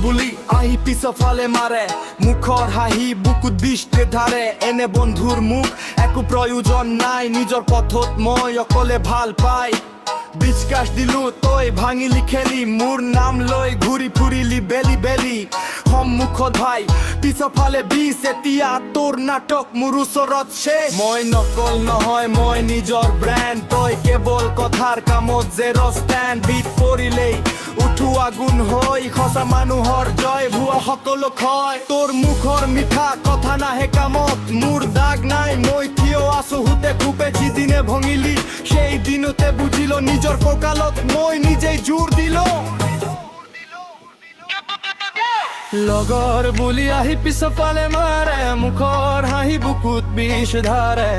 বুলি আহি পিছ ফালে মাৰে মুখৰ হাঁহি বুকুত বিষে ধাৰে এনে বন্ধুৰ মুখ একো প্ৰয়োজন নাই নিজৰ পথত মই অকলে ভাল পাই বিশ্বাস দিলো তই ভাঙিলি খেলি মোৰ নাম লৈ ঘূৰি ফুৰিলি বেলি বেলি সন্মুখত ভাই পিছফালে বিষ এতিয়া তোৰ নাটক মোৰ ওচৰত শেষ মই নকল নহয় মই নিজৰ ব্ৰেণ্ড তই কেৱল কথাৰ কামত জেৰ' ষ্টেণ্ড বিট পৰিলেই উঠো আগুন হৈ সঁচা মানুহৰ জয় ভুৱা সকলো ক্ষয় তোৰ মুখৰ মিঠা কথা নাহে কামত মোৰ দাগ নাই মই থিয় আছো হুতে খুবে যিদিনে ভঙিলি সেই দিনতে বুজিলো নিজৰ কঁকালত মই নিজেই জোৰ দিলো লগৰ বুলি আহি পিছফালে মাৰে মুখৰ হাঁহি বুকুত বিষ ধাৰে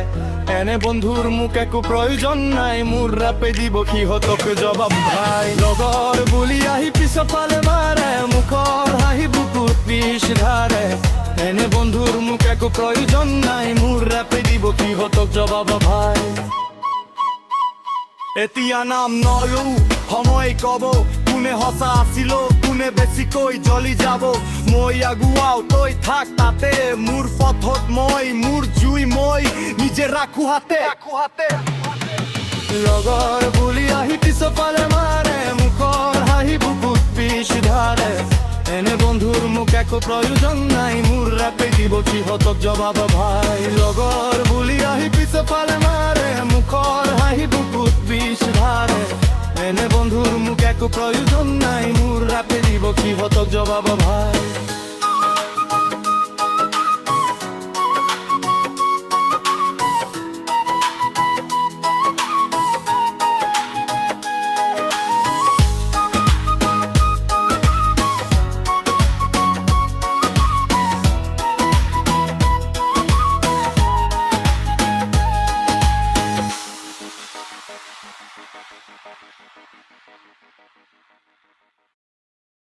এনে বন্ধুৰ মোক একো প্ৰয়োজন নাই মোৰ ৰাপে দিব সিহঁতক জবাব ভাই লগৰ বুলি আহি পিছফালে মাৰে মুখৰ হাঁহি বুকুত বিষ ধাৰে এনে বন্ধুৰ মোক একো প্ৰয়োজন নাই মোৰ ৰাপে দিব সিহঁতক জবাব ভাই এতিয়া নাম নলও সময় কব কোনে সঁচা আছিল কোনে বেছিকৈ জ্বলি যাব মই আগুৱাও তই থাক তাতে মোৰ পথত মই মোৰ জুই মই নিজে ৰাখো হাতে লগৰ বুলি আহি পিছফালে মাৰে মুখৰ হাঁহি বুকুত বিষ ধাৰে এনে বন্ধুৰ মোক একো প্ৰয়োজন নাই মোৰ ৰাপে দিব সিহঁতক জবাব ভাই লগৰ বুলি আহি পিছফালে মাৰে মুখৰ হাঁহি বুকুত বিষ ধাৰে এনে বন্ধুৰ মোক একো প্ৰয়োজন নাই মোৰ ৰাপে দিব সিহঁতক জবাব ভাই